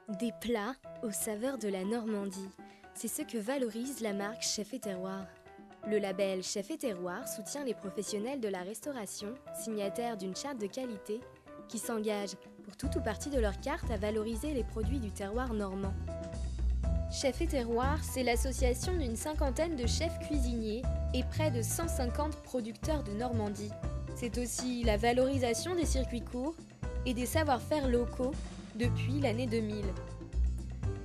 Des plats aux saveurs de la Normandie, c'est ce que valorise la marque Chef et Terroir. Le label Chef et Terroir soutient les professionnels de la restauration, signataires d'une charte de qualité, qui s'engagent pour tout ou partie de leur carte à valoriser les produits du terroir normand. Chef et Terroir, c'est l'association d'une cinquantaine de chefs cuisiniers et près de 150 producteurs de Normandie. C'est aussi la valorisation des circuits courts et des savoir-faire locaux depuis l'année 2000.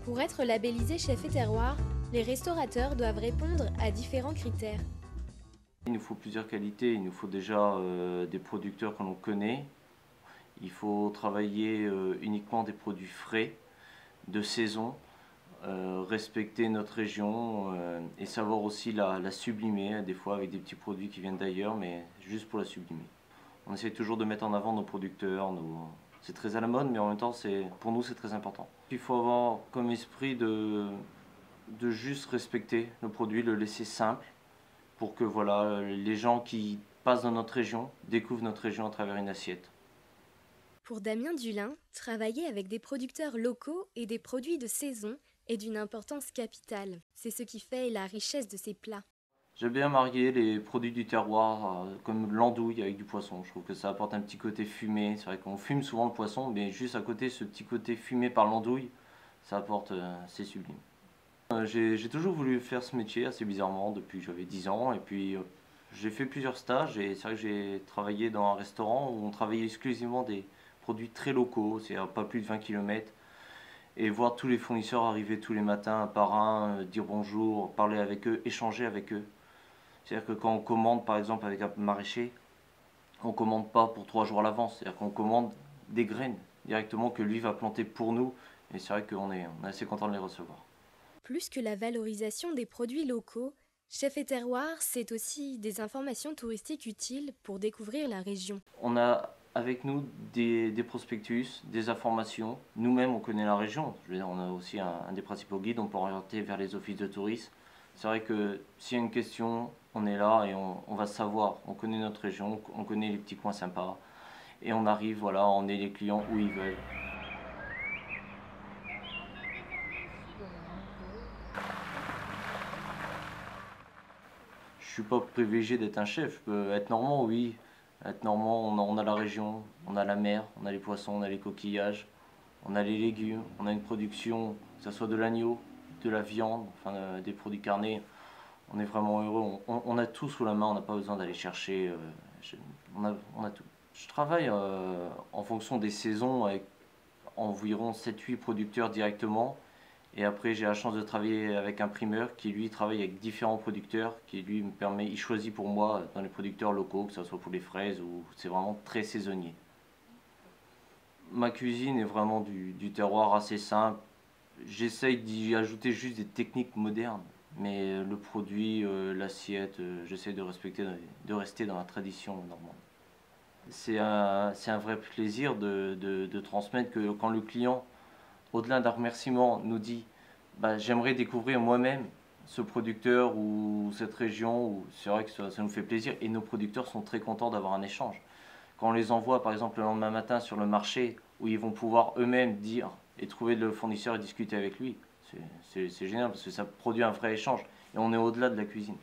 Pour être labellisé Chef et Terroir, les restaurateurs doivent répondre à différents critères. Il nous faut plusieurs qualités. Il nous faut déjà des producteurs que l'on connaît. Il faut travailler uniquement des produits frais, de saison, respecter notre région et savoir aussi la sublimer, des fois avec des petits produits qui viennent d'ailleurs, mais juste pour la sublimer. On essaie toujours de mettre en avant nos producteurs. C'est très à la mode, mais en même temps, pour nous, c'est très important. Il faut avoir comme esprit de juste respecter le produit, le laisser simple, pour que voilà, les gens qui passent dans notre région découvrent notre région à travers une assiette. Pour Damien Dulin, travailler avec des producteurs locaux et des produits de saison est d'une importance capitale. C'est ce qui fait la richesse de ses plats. J'aime bien marier les produits du terroir, comme l'andouille avec du poisson. Je trouve que ça apporte un petit côté fumé. C'est vrai qu'on fume souvent le poisson, mais juste à côté, ce petit côté fumé par l'andouille, ça apporte, c'est sublime. J'ai toujours voulu faire ce métier, assez bizarrement, depuis que j'avais 10 ans. Et puis, j'ai fait plusieurs stages et c'est vrai que j'ai travaillé dans un restaurant où on travaillait exclusivement des produits très locaux, c'est-à-dire pas plus de 20 km. Et voir tous les fournisseurs arriver tous les matins un par un, dire bonjour, parler avec eux, échanger avec eux. C'est-à-dire que quand on commande par exemple avec un maraîcher, on ne commande pas pour 3 jours à l'avance. C'est-à-dire qu'on commande des graines directement que lui va planter pour nous. Et c'est vrai qu'on est assez content de les recevoir. Plus que la valorisation des produits locaux, Chef et Terroir, c'est aussi des informations touristiques utiles pour découvrir la région. On a avec nous des prospectus, des informations. Nous-mêmes, on connaît la région. Je veux dire, on a aussi un des principaux guides, on peut orienter vers les offices de tourisme. C'est vrai que s'il y a une question, on est là et on va savoir. On connaît notre région, on connaît les petits coins sympas. Et on arrive, voilà, on est les clients où ils veulent. Je suis pas privilégié d'être un chef. Je peux être normand, oui. Être normand, on a la région, on a la mer, on a les poissons, on a les coquillages, on a les légumes, on a une production, que ce soit de l'agneau, de la viande, enfin des produits carnés. On est vraiment heureux. On a tout sous la main, on n'a pas besoin d'aller chercher. On a tout. Je travaille en fonction des saisons avec environ 7-8 producteurs directement. Et après, j'ai la chance de travailler avec un primeur qui, lui, travaille avec différents producteurs, qui, lui, me permet, il choisit pour moi dans les producteurs locaux, que ce soit pour les fraises ou c'est vraiment très saisonnier. Ma cuisine est vraiment du terroir assez simple. J'essaye d'y ajouter juste des techniques modernes, mais le produit, l'assiette, j'essaie de rester dans la tradition normande. C'est un vrai plaisir de transmettre que quand le client, au-delà d'un remerciement, nous dit bah, j'aimerais découvrir moi-même ce producteur ou cette région, c'est vrai que ça nous fait plaisir et nos producteurs sont très contents d'avoir un échange. Quand on les envoie par exemple le lendemain matin sur le marché où ils vont pouvoir eux-mêmes dire et trouver le fournisseur et discuter avec lui, c'est génial parce que ça produit un vrai échange et on est au-delà de la cuisine.